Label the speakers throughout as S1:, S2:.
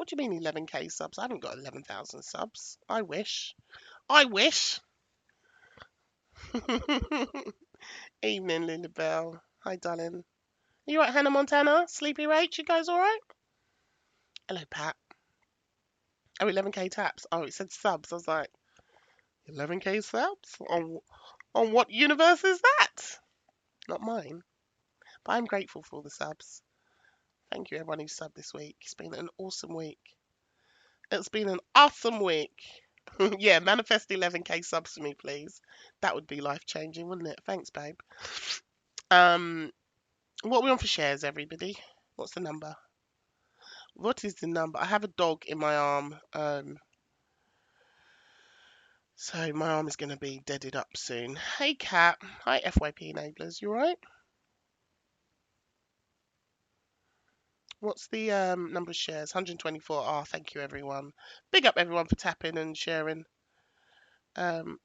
S1: What do you mean 11k subs? I haven't got 11,000 subs. I wish. I wish. Evening, Lilibel. Hi, darling. You right, Hannah Montana? Sleepy Rach, you guys all right? Hello, Pat. Oh, 11k taps. Oh, it said subs. I was like, 11k subs? On what universe is that? Not mine. But I'm grateful for all the subs. Thank you, everyone who subbed this week. It's been an awesome week. It's been an awesome week. Yeah, manifest 11k subs for me, please. That would be life changing, wouldn't it? Thanks, babe. Um, what are we on for shares, everybody? What's the number? What is the number? I have a dog in my arm. So my arm is going to be deaded up soon. Hey, Cat. Hi, FYP enablers. You alright? What's the number of shares? 124. Ah, thank you, everyone. Big up everyone for tapping and sharing. Um,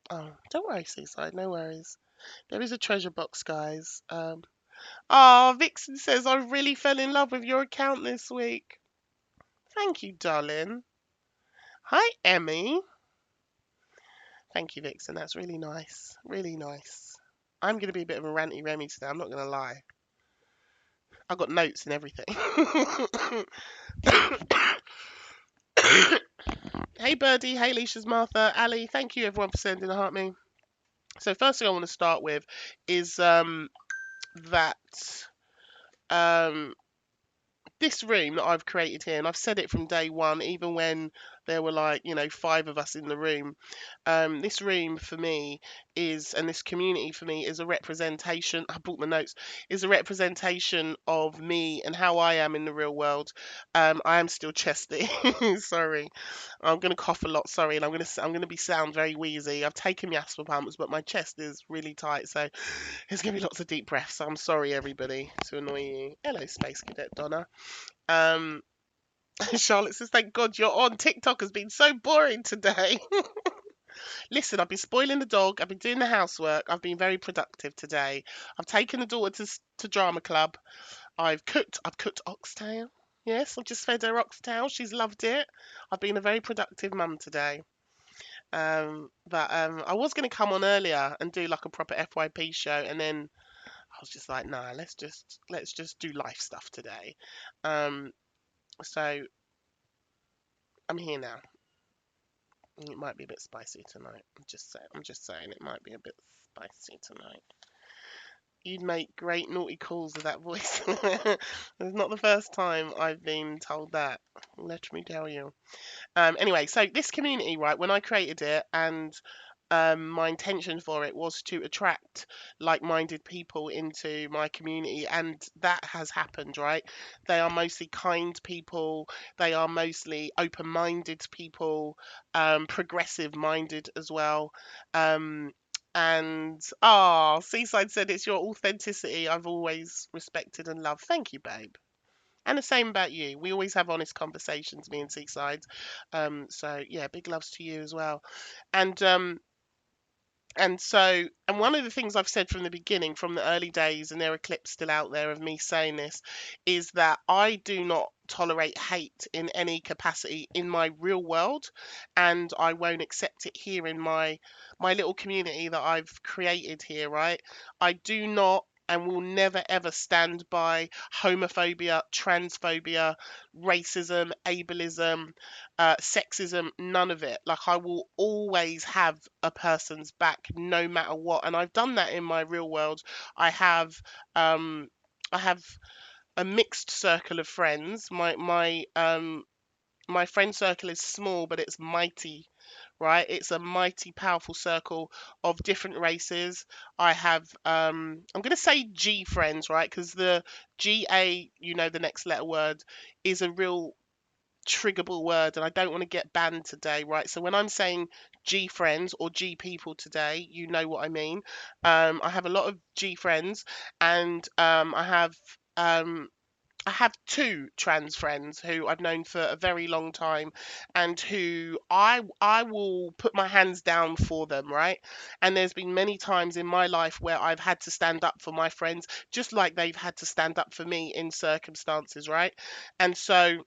S1: oh, don't worry, Seaside. No worries. There is a treasure box, guys. Oh, Vixen says, I really fell in love with your account this week. Thank you, darling. Hi, Emmy. Thank you, Vixen. That's really nice. Really nice. I'm going to be a bit of a ranty Remi today. I'm not going to lie. I've got notes and everything. Hey, Birdie. Hey, Leisha's Martha. Ali, thank you, everyone, for sending a heart me. So, first thing I want to start with is that this room that I've created here, and I've said it from day one, even when there were like, 5 of us in the room. This room for me is, and this community for me is a representation. I brought my notes. Is a representation of me and how I am in the real world. I am still chesty. Sorry, I'm gonna cough a lot. Sorry, and I'm gonna be sound very wheezy. I've taken my asthma pumps, but my chest is really tight, so there's gonna be lots of deep breaths. So I'm sorry, everybody, to annoy you. Hello, Space Cadet Donna. Um, Charlotte says, thank God you're on. TikTok has been so boring today. Listen, I've been spoiling the dog. I've been doing the housework. I've been very productive today. I've taken the daughter to drama club. I've cooked. I've cooked oxtail. Yes, I've just fed her oxtail. She's loved it. I've been a very productive mum today. But I was going to come on earlier and do like a proper FYP show, and then I was just like, nah, let's just do life stuff today. So I'm here now. It might be a bit spicy tonight. I'm just saying it might be a bit spicy tonight. You'd make great naughty calls with that voice. It's not the first time I've been told that. Let me tell you. Anyway, so this community, right, when I created it, and my intention for it was to attract like-minded people into my community, and that has happened, right? They are mostly kind people, they are mostly open-minded people, progressive-minded as well. Um, and Seaside said it's your authenticity I've always respected and loved. Thank you, babe. And the same about you. We always have honest conversations, me and Seaside. So yeah, big loves to you as well. And and one of the things I've said from the beginning, from the early days, and there are clips still out there of me saying this, is that I do not tolerate hate in any capacity in my real world, and I won't accept it here in my little community that I've created here, right? I do not and will never ever stand by homophobia, transphobia, racism, ableism, sexism, none of it. Like, I will always have a person's back no matter what. And I've done that in my real world. I have um I have a mixed circle of friends. My friend circle is small, but it's mighty, right? It's a mighty powerful circle of different races. I have I'm going to say G friends, right? Because the GA, the next letter word, is a real triggerable word, and I don't want to get banned today, right? So when I'm saying G friends or G people today, you know what I mean. I have a lot of G friends, and um, I have 2 trans friends who I've known for a very long time, and who I will put my hands down for them, right? And there's been many times in my life where I've had to stand up for my friends, just like they've had to stand up for me in circumstances, right? And so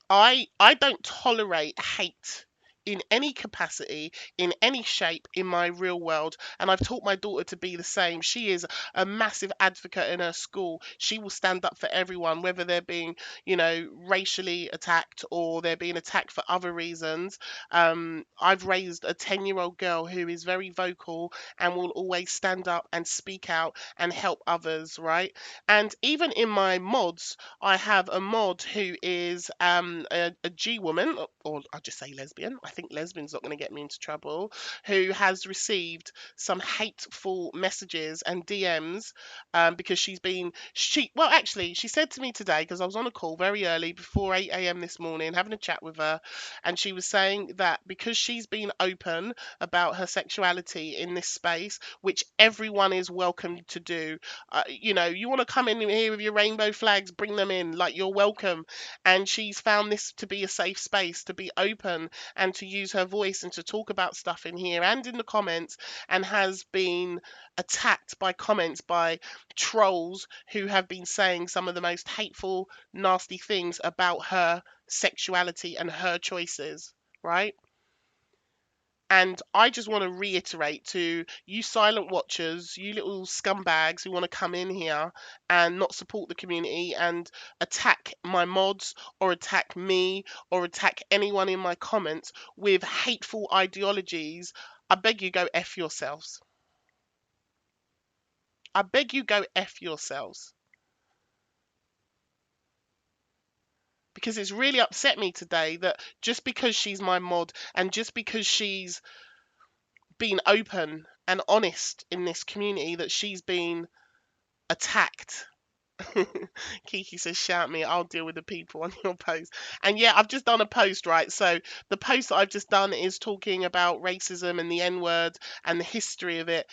S1: I don't tolerate hate in any capacity, in any shape in my real world. And I've taught my daughter to be the same. She is a massive advocate in her school. She will stand up for everyone, whether they're being, racially attacked or they're being attacked for other reasons. I've raised a 10-year-old girl who is very vocal and will always stand up and speak out and help others, right? And even in my mods, I have a mod who is a G woman, or I'll just say lesbian. I think lesbian's not going to get me into trouble. Who has received some hateful messages and DMs because well, actually, she said to me today, because I was on a call very early before 8 a.m. this morning, having a chat with her, and she was saying that because she's been open about her sexuality in this space, which everyone is welcome to do, you want to come in here with your rainbow flags, bring them in, like you're welcome. And she's found this to be a safe space to be open and to use her voice and to talk about stuff in here and in the comments, and has been attacked by comments by trolls who have been saying some of the most hateful, nasty things about her sexuality and her choices, right? And I just want to reiterate to you silent watchers, you little scumbags who want to come in here and not support the community and attack my mods or attack me or attack anyone in my comments with hateful ideologies, I beg you go F yourselves. I beg you go F yourselves. Because it's really upset me today that just because she's my mod and just because she's been open and honest in this community, that she's been attacked. Kiki says, shout me, I'll deal with the people on your post. And yeah, I've just done a post, right? So the post that I've just done is talking about racism and the N word and the history of it.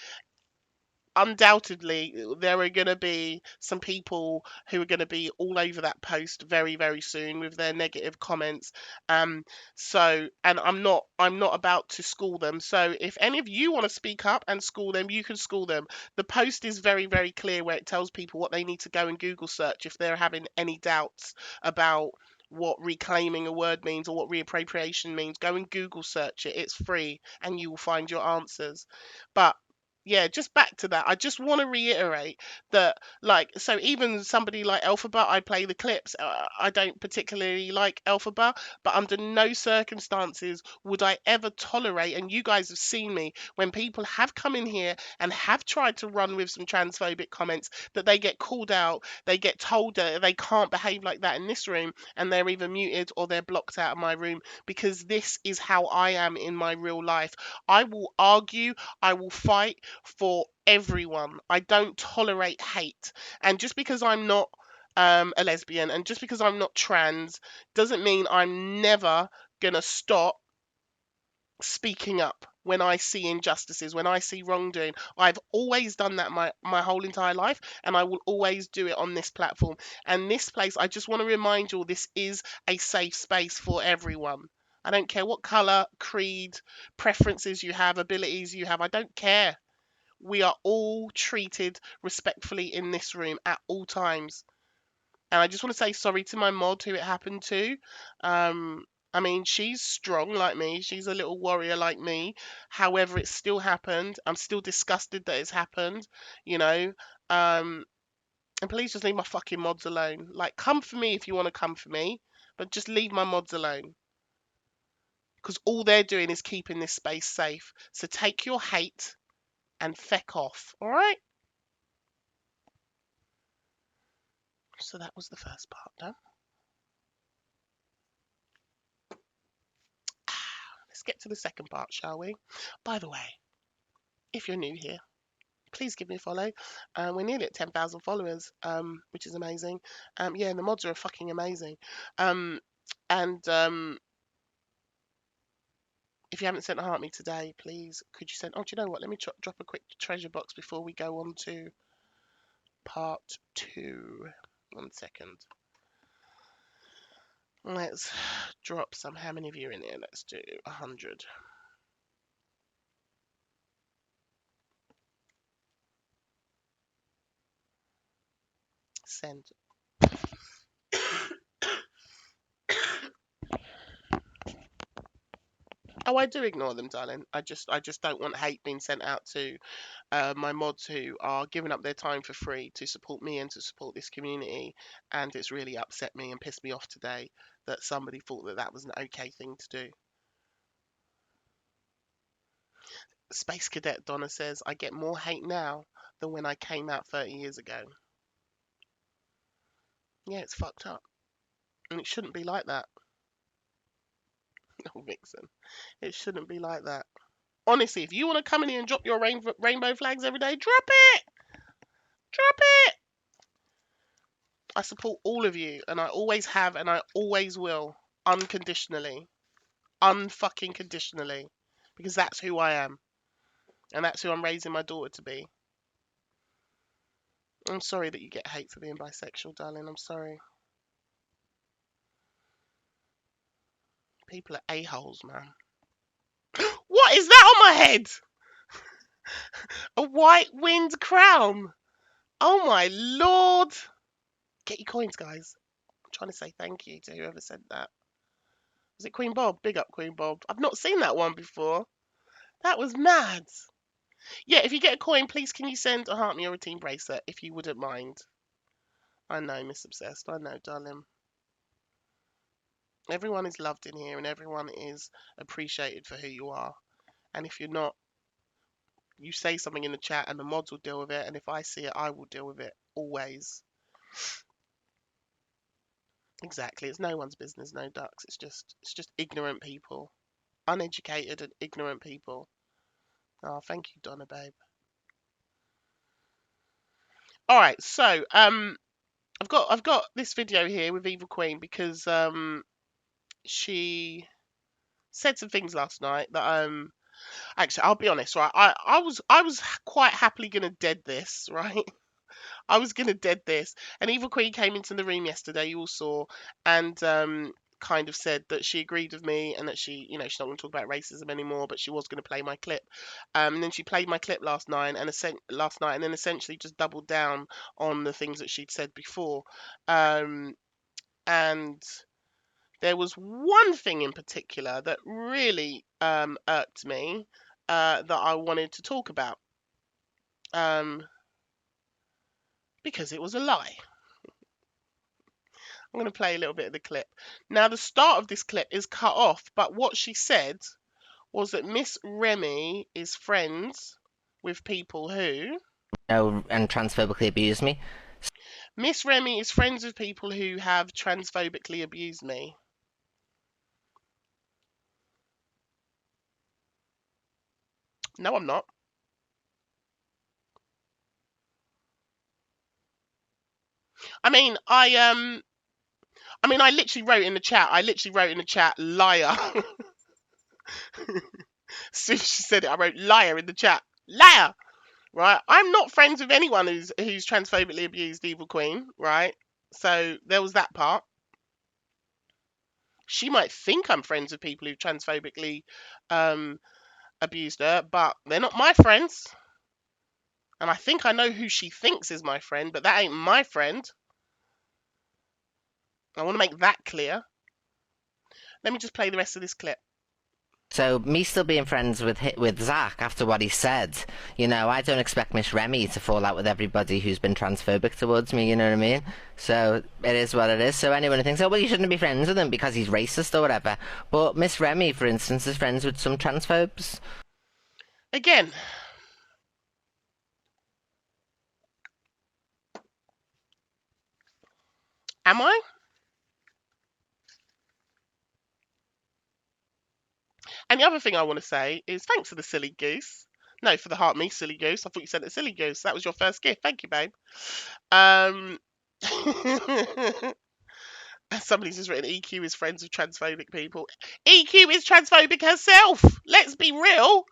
S1: Undoubtedly there are going to be some people who are going to be all over that post very, very soon with their negative comments. Um so and I'm not about to school them. So if any of you want to speak up and school them, you can school them. The post is very, very clear, where it tells people what they need to go and Google search if they're having any doubts about what reclaiming a word means or what reappropriation means. Go and Google search it, it's free, and you will find your answers. But yeah, just back to that. I just want to reiterate that, like, so even somebody like Elphaba, I play the clips. I don't particularly like Elphaba, but under no circumstances would I ever tolerate. And you guys have seen me when people have come in here and have tried to run with some transphobic comments, that they get called out, they get told that they can't behave like that in this room, and they're either muted or they're blocked out of my room, because this is how I am in my real life. I will argue, I will fight for everyone. I don't tolerate hate. And just because I'm not a lesbian, and just because I'm not trans, doesn't mean I'm never gonna stop speaking up when I see injustices, when I see wrongdoing. I've always done that my whole entire life, and I will always do it on this platform. And this place, I just want to remind you all, this is a safe space for everyone. I don't care what color, creed, preferences you have, abilities you have. I don't care. We are all treated respectfully in this room at all times. And I just want to say sorry to my mod who it happened to. Um, I mean, she's strong like me. She's a little warrior like me. However, it still happened. I'm still disgusted that it's happened, you know. Um, and please just leave my fucking mods alone. Like, come for me if you want to come for me, but just leave my mods alone. Because all they're doing is keeping this space safe. So take your hate and feck off, all right? So that was the first part done. Let's get to the second part, shall we? By the way, if you're new here, please give me a follow. We're nearly at 10,000 followers, which is amazing. Yeah, and the mods are fucking amazing. Um, and if you haven't sent a heart me today, please could you send? Oh, do you know what? Let me drop a quick treasure box before we go on to part two. 1 second. Let's drop some. How many of you are in here? Let's do 100. Send. Oh, I do ignore them, darling. I just don't want hate being sent out to my mods who are giving up their time for free to support me and to support this community. And it's really upset me and pissed me off today that somebody thought that that was an okay thing to do. Space Cadet Donna says, I get more hate now than when I came out 30 years ago. Yeah, it's fucked up. And it shouldn't be like that. Oh, Vixen. It shouldn't be like that. Honestly, if you want to come in here and drop your rainbow flags every day, drop it! Drop it! I support all of you, and I always have, and I always will. Unconditionally. Unfucking conditionally. Because that's who I am. And that's who I'm raising my daughter to be. I'm sorry that you get hate for being bisexual, darling. I'm sorry. People are a-holes, man. What is that on my head? A white wind crown. Oh my lord. Get your coins, guys. I'm trying to say thank you to whoever said that. Was it Queen Bob? Big up, Queen Bob. I've not seen that one before. That was mad. Yeah, if you get a coin, please can you send a heart me or a team bracelet if you wouldn't mind. I know, Miss Obsessed. I know, darling. Everyone is loved in here and everyone is appreciated for who you are. And if you're not, you say something in the chat and the mods will deal with it. And if I see it, I will deal with it. Always. Exactly. It's no one's business, no ducks. It's just ignorant people. Uneducated and ignorant people. Oh, thank you, Donna, babe. All right, so I've got this video here with Evil Queen because she said some things last night that actually I'll be honest, right? I was quite happily gonna dead this, right? I was gonna dead this, and Evil Queen came into the room yesterday. You all saw, and kind of said that she agreed with me and that she, she's not going to talk about racism anymore, but she was going to play my clip. And then she played my clip last night, and then essentially just doubled down on the things that she'd said before. And there was one thing in particular that really irked me that I wanted to talk about because it was a lie. I'm going to play a little bit of the clip. Now, the start of this clip is cut off, but what she said was that Miss Remi is friends with people who...
S2: and transphobically abuse me.
S1: Miss Remi is friends with people who have transphobically abused me. No, I'm not. I mean, I literally wrote in the chat, liar. As soon as she said it, I wrote liar in the chat. Liar! Right? I'm not friends with anyone who's transphobically abused Evil Queen, right? So there was that part. She might think I'm friends with people who transphobically abused her, but they're not my friends. And I think I know who she thinks is my friend, but that ain't my friend. I want to make that clear. Let me just play the rest of this clip.
S2: So me still being friends with Zach after what he said, I don't expect Miss Remi to fall out with everybody who's been transphobic towards me, you know what I mean? So it is what it is. So anyone who thinks, oh, well, you shouldn't be friends with him because he's racist or whatever. But Miss Remi, for instance, is friends with some transphobes.
S1: Again, am I? And the other thing I want to say is thanks for the silly goose. No, for the heart me silly goose. I thought you sent a silly goose. That was your first gift. Thank you, babe. Somebody's just written EQ is friends with transphobic people. EQ is transphobic herself. Let's be real.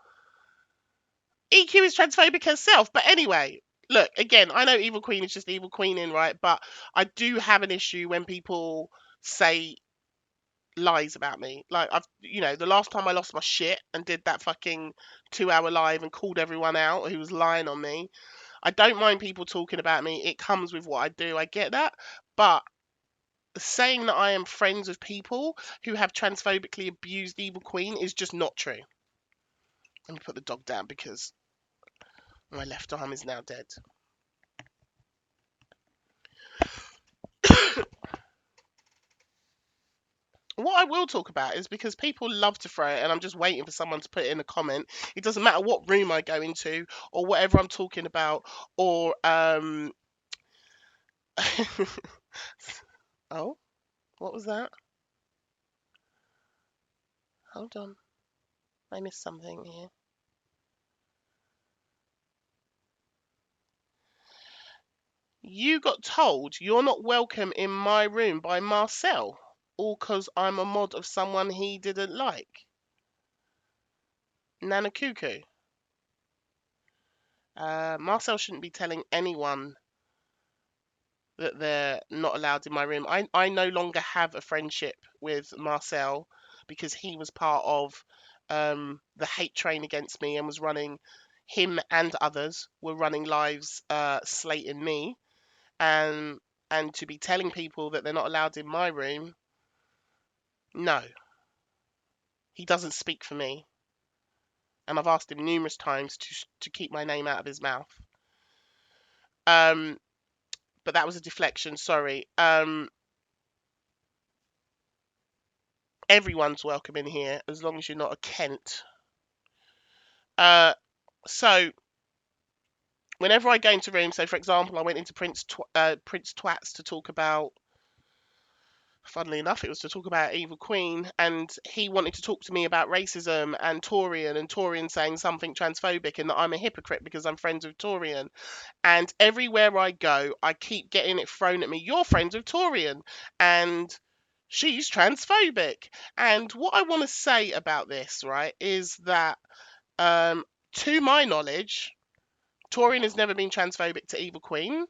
S1: EQ is transphobic herself. But anyway, look, again, I know Evil Queen is just Evil Queening, right? But I do have an issue when people say lies about me. Like, the last time I lost my shit and did that fucking 2-hour live and called everyone out who was lying on me. I don't mind people talking about me. It comes with what I do. I get that. But saying that I am friends with people who have transphobically abused Evil Queen is just not true. Let me put the dog down because my left arm is now dead. What I will talk about is because people love to throw it, and I'm just waiting for someone to put it in a comment. It doesn't matter what room I go into or whatever I'm talking about, or oh, what was that? Hold on, I missed something here. You got told you're not welcome in my room by Marcel, all 'cause I'm a mod of someone he didn't like. Nana Cuckoo. Marcel shouldn't be telling anyone that they're not allowed in my room. I no longer have a friendship with Marcel because he was part of the hate train against me and was running, him and others were running lives slating me, and to be telling people that they're not allowed in my room, no, he doesn't speak for me, and I've asked him numerous times to keep my name out of his mouth. Um, but that was a deflection. Sorry. Everyone's welcome in here as long as you're not a Kent. So whenever I go into rooms, so for example, I went into Prince Twats to talk about. Funnily enough, it was to talk about Evil Queen, and he wanted to talk to me about racism and Torian saying something transphobic, and that I'm a hypocrite because I'm friends with Torian. And everywhere I go, I keep getting it thrown at me. You're friends with Torian, and she's transphobic. And what I want to say about this, right, is that to my knowledge, Torian has never been transphobic to Evil Queen.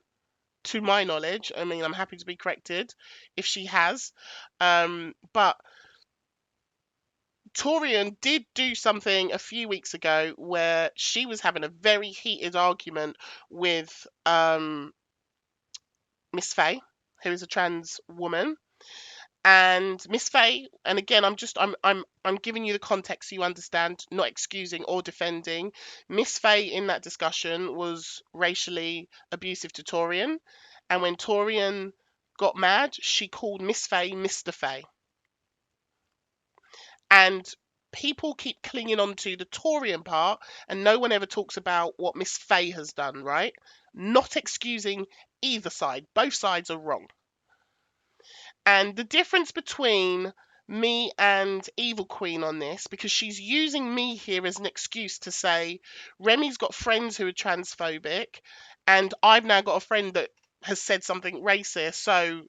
S1: To my knowledge, I mean, I'm happy to be corrected if she has. But Torian did do something a few weeks ago where she was having a very heated argument with Miss Faye, who is a trans woman. And Miss Faye, and again, I'm giving you the context so you understand, not excusing or defending. Miss Faye in that discussion was racially abusive to Torian, and when Torian got mad, she called Miss Faye Mr. Faye. And people keep clinging on to the Torian part, and no one ever talks about what Miss Faye has done, right? Not excusing either side. Both sides are wrong. And the difference between me and Evil Queen on this, because she's using me here as an excuse to say Remi's got friends who are transphobic, and I've now got a friend that has said something racist, so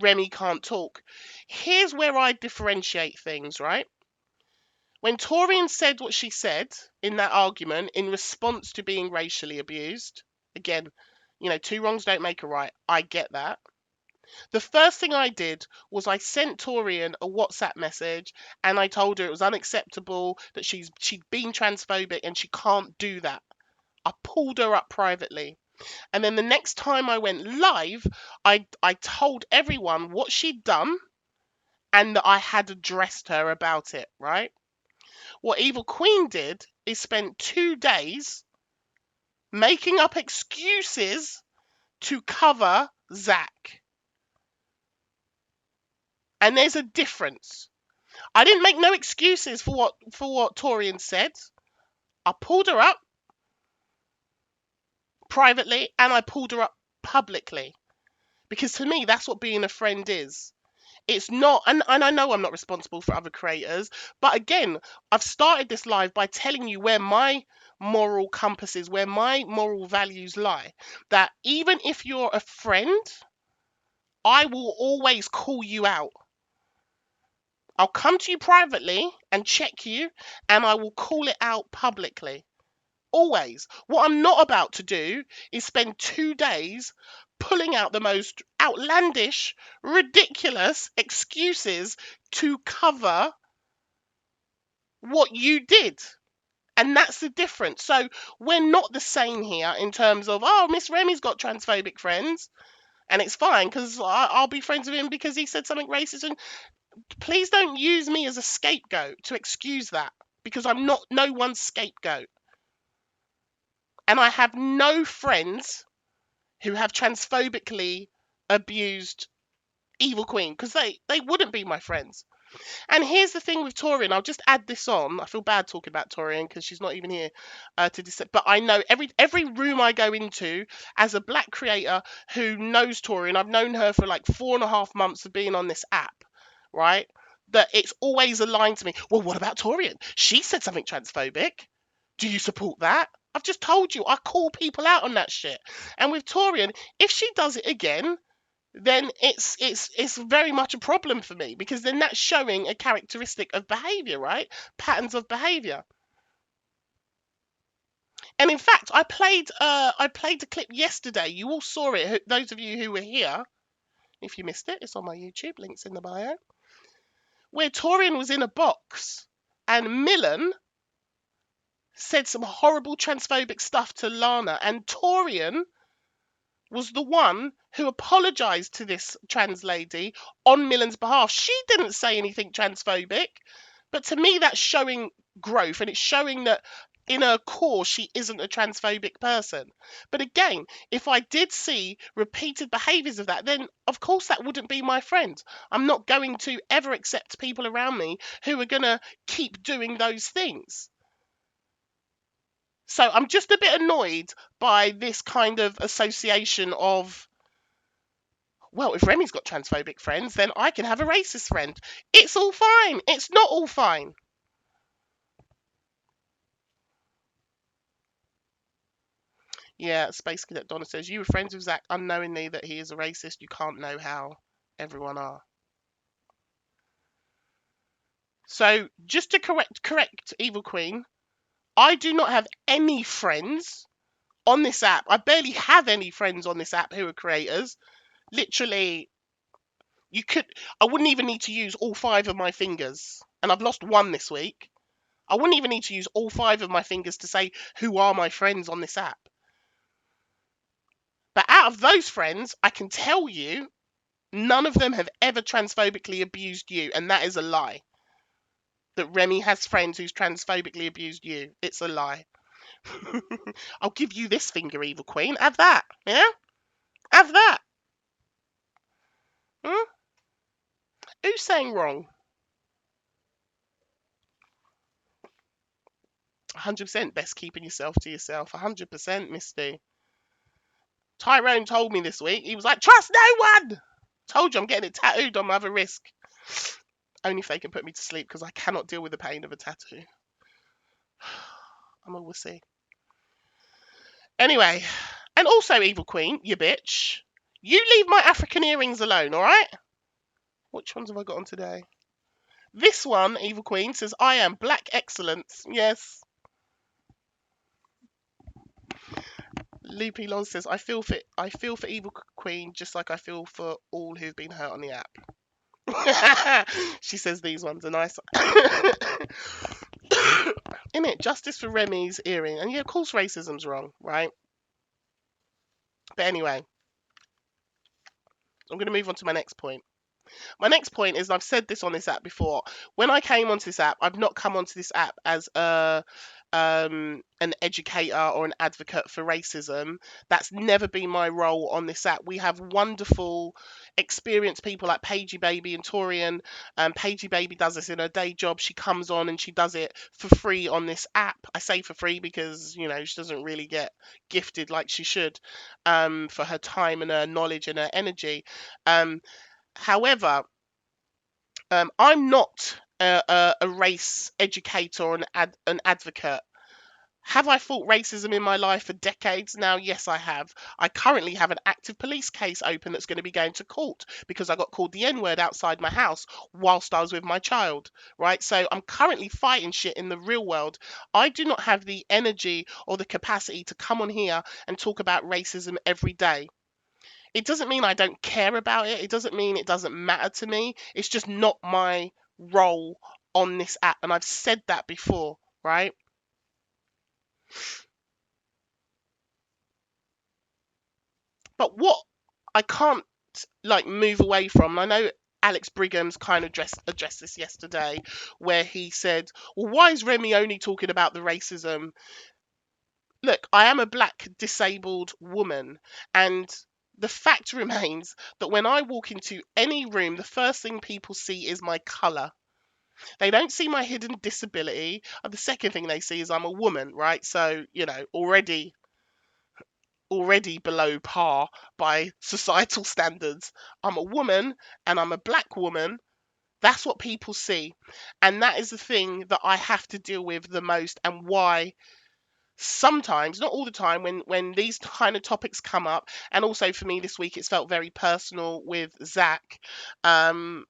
S1: Remi can't talk. Here's where I differentiate things, right? When Torian said what she said in that argument in response to being racially abused, again, two wrongs don't make a right. I get that. The first thing I did was I sent Torian a WhatsApp message and I told her it was unacceptable that she'd been transphobic and she can't do that. I pulled her up privately. And then the next time I went live, I told everyone what she'd done and that I had addressed her about it, right? What Evil Queen did is spent 2 days making up excuses to cover Zach. And there's a difference. I didn't make no excuses for what Torian said. I pulled her up privately and I pulled her up publicly. Because to me, that's what being a friend is. It's not, and I know I'm not responsible for other creators, but again, I've started this live by telling you where my moral compass is, where my moral values lie. That even if you're a friend, I will always call you out. I'll come to you privately and check you, and I will call it out publicly. Always. What I'm not about to do is spend 2 days pulling out the most outlandish, ridiculous excuses to cover what you did. And that's the difference. So we're not the same here in terms of, oh, Miss Remi's got transphobic friends. And it's fine because I'll be friends with him because he said something racist. And please don't use me as a scapegoat to excuse that, because I'm not no one's scapegoat. And I have no friends who have transphobically abused Evil Queen, because they wouldn't be my friends. And here's the thing with Torian. I'll just add this on. I feel bad talking about Torian because she's not even here to dissect. But I know every room I go into as a black creator who knows Torian. I've known her for like 4.5 months of being on this app, right? That it's always aligned to me. Well, what about Torian? She said something transphobic. Do you support that? I've just told you. I call people out on that shit. And with Torian, if she does it again, then it's very much a problem for me, because then that's showing a characteristic of behavior, right? Patterns of behavior. And in fact, I played a clip yesterday. You all saw it. Those of you who were here, if you missed it, it's on my YouTube. Links in the bio. Where Torian was in a box, and Millen said some horrible transphobic stuff to Lana, and Torian was the one who apologized to this trans lady on Millen's behalf. She didn't say anything transphobic, but to me that's showing growth, and it's showing that in her core she isn't a transphobic person. But again, if I did see repeated behaviors of that, then of course that wouldn't be my friend. I'm not going to ever accept people around me who are going to keep doing those things. So I'm just a bit annoyed by this kind of association of, well, if Remi's got transphobic friends, then I can have a racist friend. It's all fine. It's not all fine. Yeah, Space Cadet Donna says, you were friends with Zach unknowingly that he is a racist. You can't know how everyone are. So just to correct Evil Queen, I do not have any friends on this app. I barely have any friends on this app who are creators. Literally, you could I wouldn't even need to use all 5 of my fingers. And I've lost one this week. I wouldn't even need to use all 5 of my fingers to say who are my friends on this app. But out of those friends, I can tell you none of them have ever transphobically abused you, and that is a lie. That Remi has friends who's transphobically abused you. It's a lie. I'll give you this finger, Evil Queen. Have that. Yeah? Have that. Hmm? Who's saying wrong? 100% best keeping yourself to yourself. 100%, Misty. Tyrone told me this week. He was like, trust no one! Told you I'm getting it tattooed on my other wrist. Only if they can put me to sleep, because I cannot deal with the pain of a tattoo. I'm a wussy. Anyway, and also, Evil Queen, you bitch. You leave my African earrings alone, alright? Which ones have I got on today? This one, Evil Queen, says, I am black excellence. Yes. Loopy Lon says, I feel for Evil Queen just like I feel for all who've been hurt on the app. She says these ones are nice. In it, justice for Remi's earring. And yeah, of course racism's wrong, right? But anyway, I'm going to move on to my next point. My next point is, and I've said this on this app before, when I came onto this app, I've not come onto this app as an educator or an advocate for racism. That's never been my role on this app. We have wonderful, experienced people like Paigey Baby and Torian. Paigey Baby does this in her day job. She comes on and she does it for free on this app. I say for free because, she doesn't really get gifted like she should for her time and her knowledge and her energy. However, I'm not a race educator or an advocate. Have I fought racism in my life for decades now? Yes, I have. I currently have an active police case open that's going to be going to court because I got called the N-word outside my house whilst I was with my child, right? So I'm currently fighting shit in the real world. I do not have the energy or the capacity to come on here and talk about racism every day. It doesn't mean I don't care about it. It doesn't mean it doesn't matter to me. It's just not my role on this app. And I've said that before, right? But what I can't like move away from. I know Alex Brigham's kind of addressed this yesterday, where he said, "Well, why is Remi only talking about the racism?" Look, I am a black disabled woman, and the fact remains that when I walk into any room, the first thing people see is my colour. They don't see my hidden disability. And the second thing they see is I'm a woman, right? So, already below par by societal standards. I'm a woman and I'm a black woman. That's what people see. And that is the thing that I have to deal with the most, and why sometimes, not all the time, when these kind of topics come up. And also for me this week, it's felt very personal with Zach, and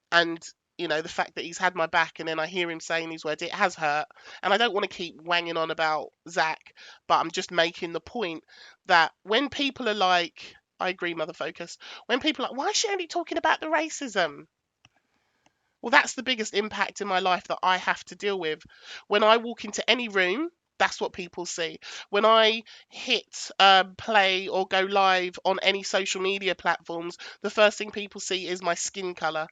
S1: the fact that he's had my back, and then I hear him saying these words, it has hurt. And I don't want to keep wanging on about Zach, but I'm just making the point that when people are like, I agree, mother focus, when people are like, why is she only talking about the racism? Well, that's the biggest impact in my life that I have to deal with. When I walk into any room, that's what people see. When I hit play or go live on any social media platforms, the first thing people see is my skin color.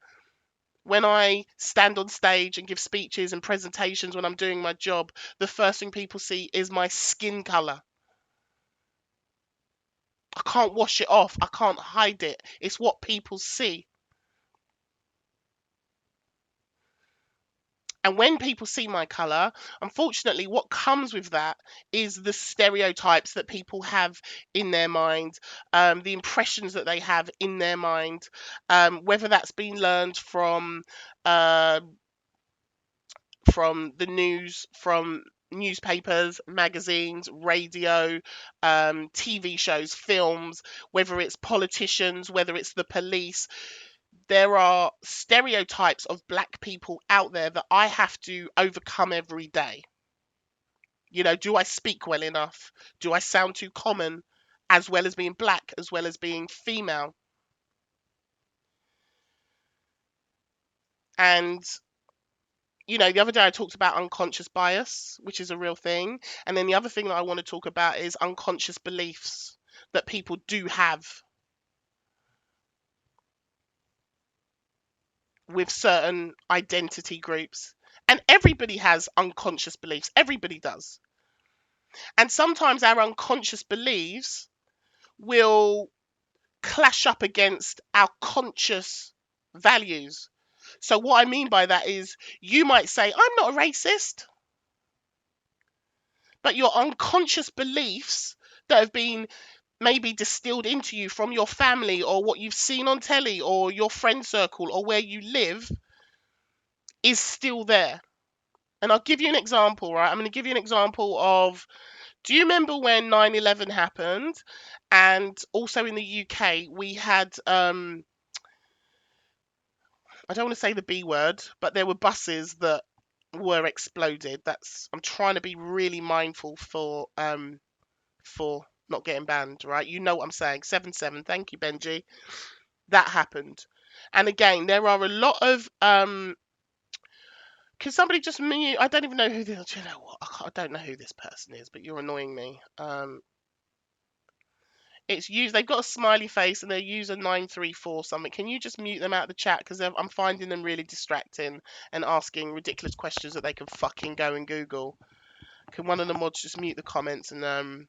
S1: When I stand on stage and give speeches and presentations when I'm doing my job, the first thing people see is my skin color. I can't wash it off. I can't hide it. It's what people see. And when people see my colour, unfortunately, what comes with that is the stereotypes that people have in their mind, the impressions that they have in their mind, whether that's been learned uh, from the news, from newspapers, magazines, radio, TV shows, films, whether it's politicians, whether it's the police. There are stereotypes of black people out there that I have to overcome every day. Do I speak well enough? Do I sound too common, as well as being black, as well as being female? And the other day I talked about unconscious bias, which is a real thing. And then the other thing that I want to talk about is unconscious beliefs that people do have with certain identity groups. And everybody has unconscious beliefs. Everybody does. And sometimes our unconscious beliefs will clash up against our conscious values. So, what I mean by that is, you might say, I'm not a racist, but your unconscious beliefs that have been maybe distilled into you from your family, or what you've seen on telly, or your friend circle, or where you live, is still there. And I'll give you an example, right? I'm going to give you an example of, do you remember when 9/11 happened? And also in the UK, we had, I don't want to say the B word, but there were buses that were exploded. I'm trying to be really mindful for not getting banned, right? You know what I'm saying. 7/7. Thank you, Benji. That happened. And again, there are a lot of can somebody just mute? I don't even know who this. Do you know what? I don't know who this person is, but you're annoying me. It's used. They've got a smiley face and they're user 934 something. Can you just mute them out of the chat, because I'm finding them really distracting and asking ridiculous questions that they can fucking go and Google. Can one of the mods just mute the comments and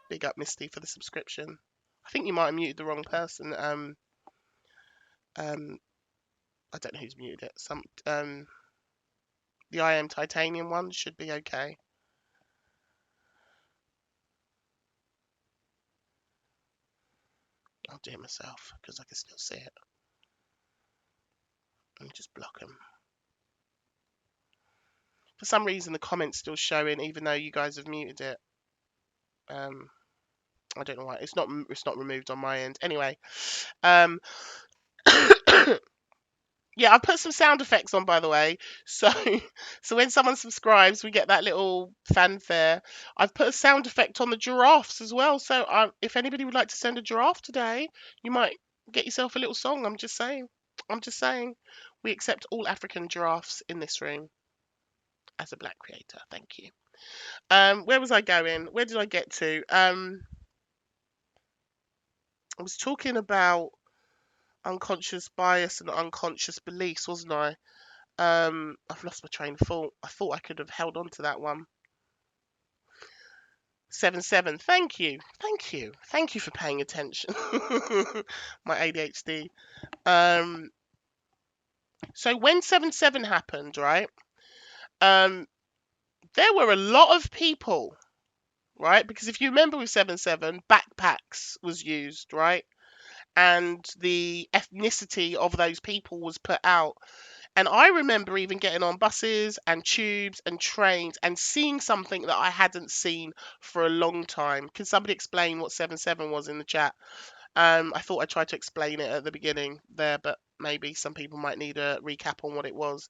S1: big up Misty for the subscription. I think you might have muted the wrong person. Um, I don't know who's muted it. The I am titanium one should be okay. I'll do it myself because I can still see it. Let me just block them. For some reason, the comment's still showing, even though you guys have muted it. I don't know why. It's not removed on my end. Anyway, um, yeah, I put some sound effects on, by the way. So, so when someone subscribes, we get that little fanfare. I've put a sound effect on the giraffes as well. So, if anybody would like to send a giraffe today, you might get yourself a little song. I'm just saying. I'm just saying. We accept all African giraffes in this room as a black creator. Thank you. Where was I going? Where did I get to? I was talking about unconscious bias and unconscious beliefs, wasn't I? I've lost my train of thought. I thought I could have held on to that one. 7-7. Thank you. Thank you. Thank you for paying attention. My ADHD. Um, so when 7-7 happened, right? Um, there were a lot of people, right? Because if you remember with 7-7, backpacks was used, right? And the ethnicity of those people was put out. And I remember even getting on buses and tubes and trains and seeing something that I hadn't seen for a long time. Can somebody explain what 7-7 was in the chat? I thought I tried to explain it at the beginning there, but maybe some people might need a recap on what it was.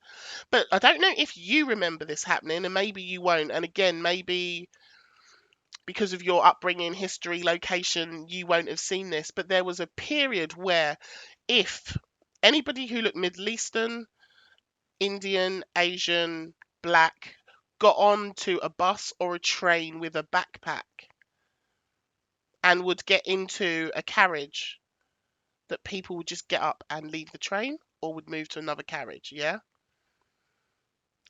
S1: But I don't know if you remember this happening, and maybe you won't. And again, maybe because of your upbringing, history, location, you won't have seen this. But there was a period where if anybody who looked Middle Eastern, Indian, Asian, black got onto a bus or a train with a backpack and would get into a carriage, that people would just get up and leave the train or would move to another carriage, yeah?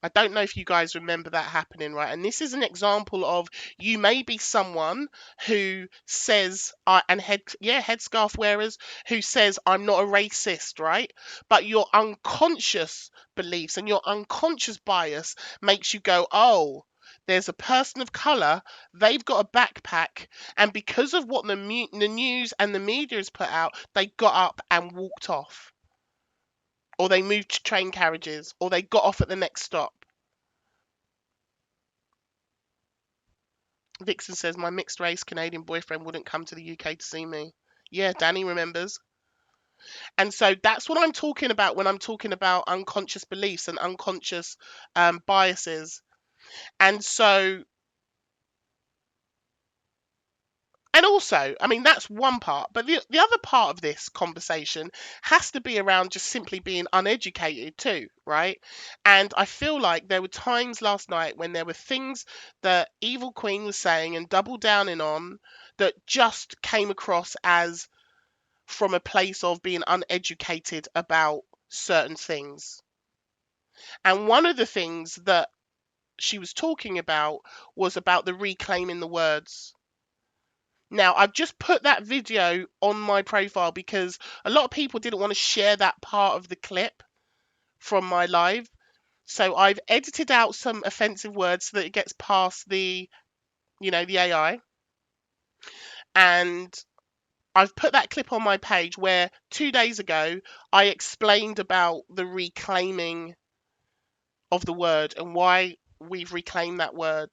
S1: I don't know if you guys remember that happening, right? And this is an example of you may be someone who says, and headscarf wearers who says, I'm not a racist, right? But your unconscious beliefs and your unconscious bias makes you go, oh, there's a person of color, they've got a backpack, and because of what the news and the media has put out, they got up and walked off, or they moved to train carriages, or they got off at the next stop. Vixen says, my mixed race Canadian boyfriend wouldn't come to the UK to see me. Yeah, Danny remembers. And so that's what I'm talking about when I'm talking about unconscious beliefs and unconscious biases. And so, and also, I mean, that's one part, but the other part of this conversation has to be around just simply being uneducated too, right? And I feel like there were times last night when there were things that Evil Queen was saying and double downing on that just came across as from a place of being uneducated about certain things. And one of the things that she was talking about was about the reclaiming the words. Now, I've just put that video on my profile because a lot of people didn't want to share that part of the clip from my live. So I've edited out some offensive words so that it gets past the AI. And I've put that clip on my page where 2 days ago I explained about the reclaiming of the word and why we've reclaimed that word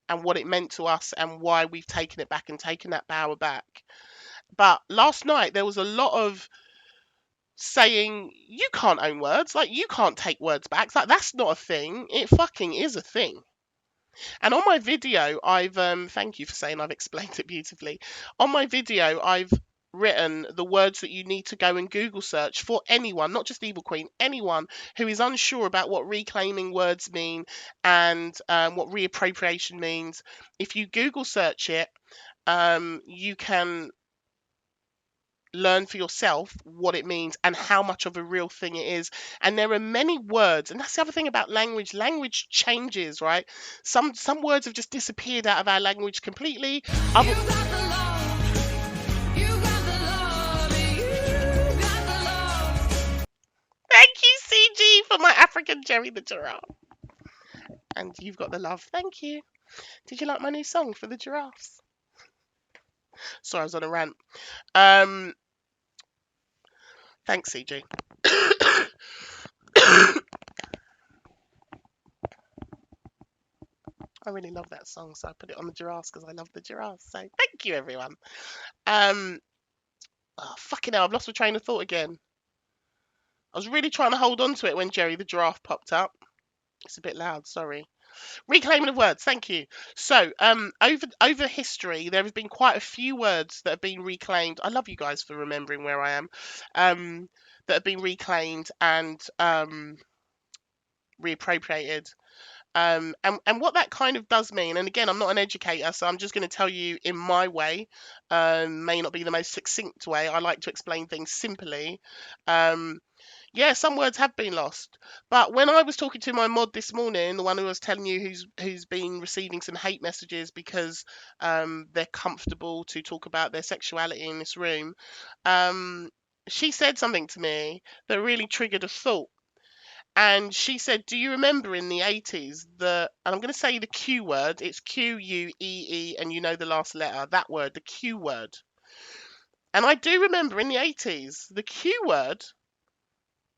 S1: and what it meant to us and why we've taken it back and taken that power back. But last night there was a lot of saying you can't own words, like you can't take words back. It's like that's not a thing. It fucking is a thing. And on my video, I've thank you for saying I've explained it beautifully. On my video, I've written the words that you need to go and Google search for anyone, not just Evil Queen, anyone who is unsure about what reclaiming words mean and what reappropriation means. If you Google search it, you can learn for yourself what it means and how much of a real thing it is. And there are many words, and that's the other thing about language. Language changes, right? Some words have just disappeared out of our language completely. Other... Thank you, CG, for my African Jerry the giraffe. And you've got the love. Thank you. Did you like my new song for the giraffes? Sorry, I was on a rant. Thanks, CG. I really love that song, so I put it on the giraffes because I love the giraffes. So thank you, everyone. Fucking hell, I've lost my train of thought again. I was really trying to hold on to it when Jerry the giraffe popped up. It's a bit loud, sorry. Reclaiming of words, thank you. So, over history, there have been quite a few words that have been reclaimed. I love you guys for remembering where I am. That have been reclaimed and reappropriated. And what that kind of does mean, and again, I'm not an educator, so I'm just going to tell you in my way, may not be the most succinct way. I like to explain things simply. Um, yeah, some words have been lost. But when I was talking to my mod this morning, the one who was telling you who's been receiving some hate messages because they're comfortable to talk about their sexuality in this room, um, she said something to me that really triggered a thought. And she said, "Do you remember in the 80s and I'm going to say the Q word, it's Quee, and you know the last letter, that word, the Q word." And I do remember in the 80s, the Q word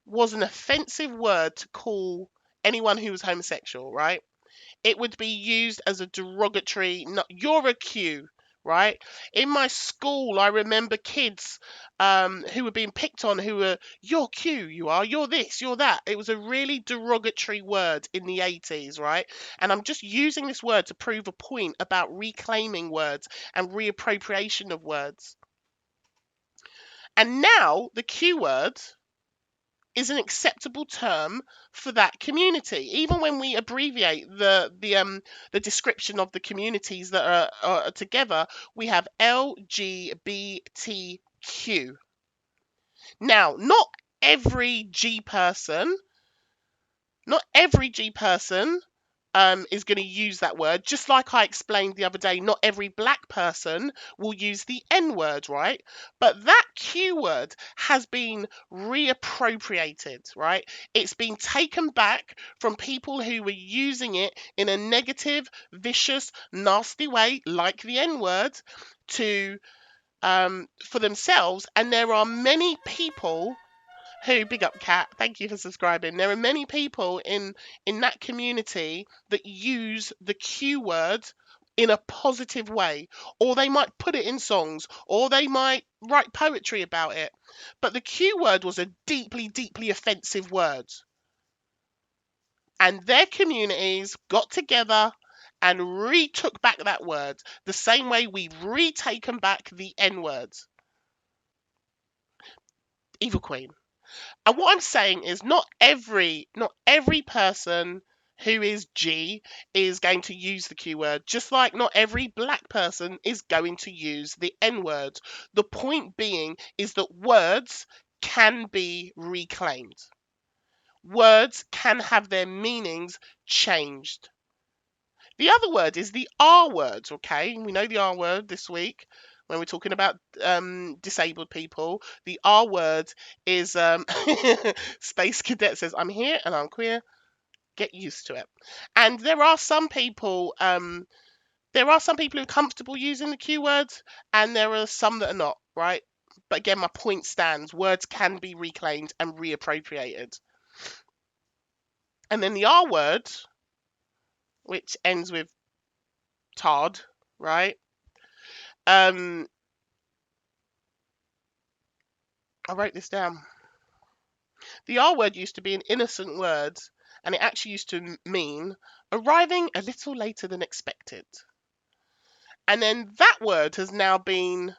S1: was an offensive word to call anyone who was homosexual, right? It would be used as a derogatory, not, you're a Q, right? In my school, I remember kids who were being picked on who were, you're Q, you are, you're this, you're that. It was a really derogatory word in the 80s, right? And I'm just using this word to prove a point about reclaiming words and reappropriation of words. And now the Q word is an acceptable term for that community. Even when we abbreviate the description of the communities that are together, we have LGBTQ. Now, every G person, not every G person is going to use that word. Just like I explained the other day, not every black person will use the N word, right? But that Q word has been reappropriated, right? It's been taken back from people who were using it in a negative, vicious, nasty way, like the N word, to for themselves. And there are many people who, big up Cat, thank you for subscribing. There are many people in that community that use the Q word in a positive way, or they might put it in songs, or they might write poetry about it. But the Q word was a deeply, deeply offensive word, and their communities got together and retook back that word the same way we've retaken back the N word. Evil Queen. And what I'm saying is not every person who is G is going to use the Q word, just like not every black person is going to use the N word. The point being is that words can be reclaimed. Words can have their meanings changed. The other word is the R word, okay? We know the R word this week when we're talking about disabled people. The R word is Space Cadet says, "I'm here and I'm queer. Get used to it." And there are some people who are comfortable using the Q word, and there are some that are not, right? But again, my point stands. Words can be reclaimed and reappropriated. And then the R word, which ends with tard, right? Um, I wrote this down. The R word used to be an innocent word, and it actually used to mean arriving a little later than expected. And then that word has now been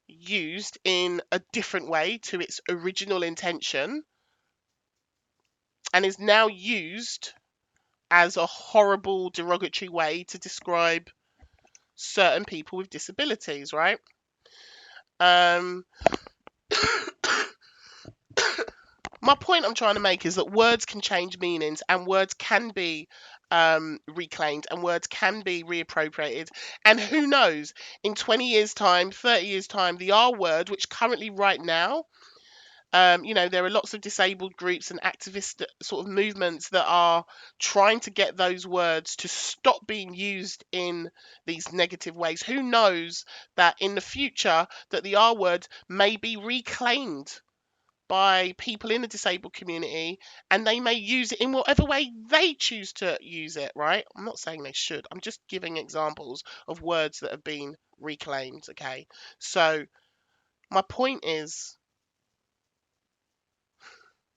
S1: used in a different way to its original intention and is now used as a horrible, derogatory way to describe certain people with disabilities, right? Um, my point I'm trying to make is that words can change meanings and words can be reclaimed and words can be reappropriated. And who knows, in 20 years' time, 30 years' time, the R word, which currently right now, there are lots of disabled groups and activist sort of movements that are trying to get those words to stop being used in these negative ways. Who knows that in the future that the R word may be reclaimed by people in the disabled community and they may use it in whatever way they choose to use it, right? I'm not saying they should. I'm just giving examples of words that have been reclaimed, okay? So my point is,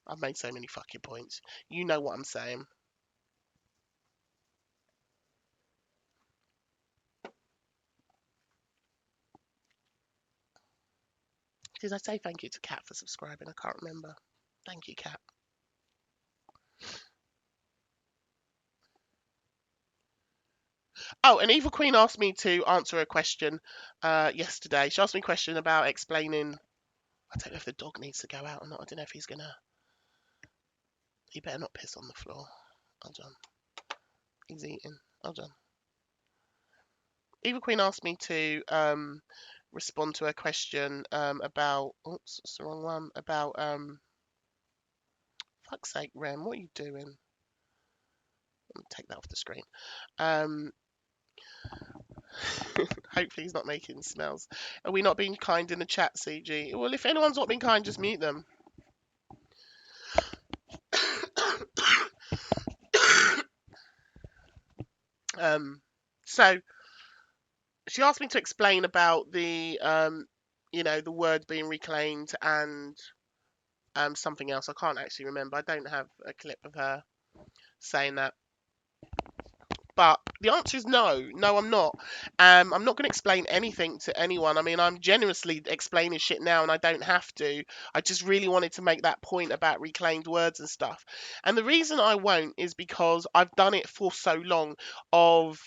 S1: I've made so many fucking points. You know what I'm saying. Did I say thank you to Kat for subscribing? I can't remember. Thank you, Kat. Oh, and Eva Queen asked me to answer a question yesterday. She asked me a question about explaining. I don't know if the dog needs to go out or not. I don't know if he's gonna. He better not piss on the floor. Hold on. He's eating. Hold on. Eva Queen asked me to respond to a question about. Oops, that's the wrong one. About fuck's sake, Rem, what are you doing? Let me take that off the screen. Um, hopefully he's not making smells. Are we not being kind in the chat, CG? Well, if anyone's not being kind, just mute them. So she asked me to explain about the the word being reclaimed and something else. I can't actually remember. I don't have a clip of her saying that. But the answer is no. No, I'm not. I'm not going to explain anything to anyone. I mean, I'm generously explaining shit now and I don't have to. I just really wanted to make that point about reclaimed words and stuff. And the reason I won't is because I've done it for so long of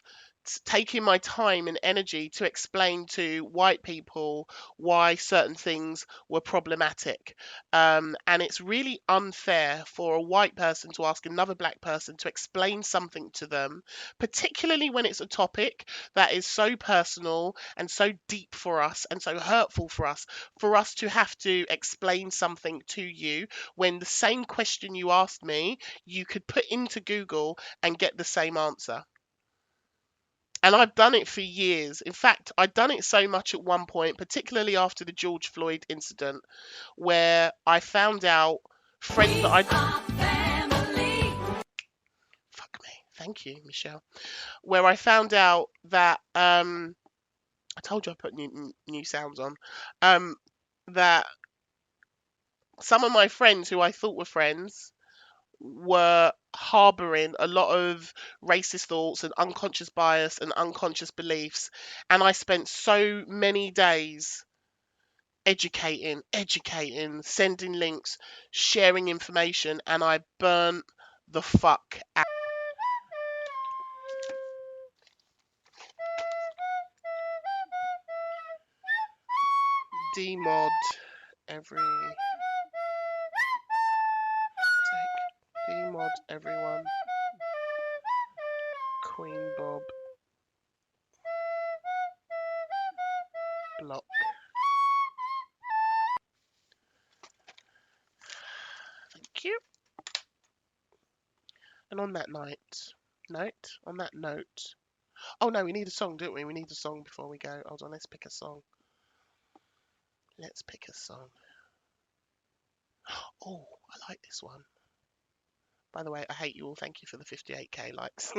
S1: taking my time and energy to explain to white people why certain things were problematic. And it's really unfair for a white person to ask another black person to explain something to them, particularly when it's a topic that is so personal and so deep for us and so hurtful for us to have to explain something to you when the same question you asked me, you could put into Google and get the same answer. And I've done it for years. In fact, I'd done it so much at one point, particularly after the George Floyd incident, where I found out friends that fuck me. Thank you, Michelle. Where I found out that I told you I put new sounds on. That some of my friends who I thought were friends were harboring a lot of racist thoughts and unconscious bias and unconscious beliefs, and I spent so many days educating, sending links, sharing information, and I burnt the fuck out. Demod every demod everyone. Queen Bob block. Thank you. And on that note. Oh no, we need a song, don't we? We need a song before we go. Hold on, let's pick a song. Let's pick a song. Oh, I like this one. By the way, I hate you all. Thank you for the 58k likes.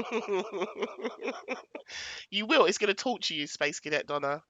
S1: You will. It's going to torture you, Space Cadet Donna.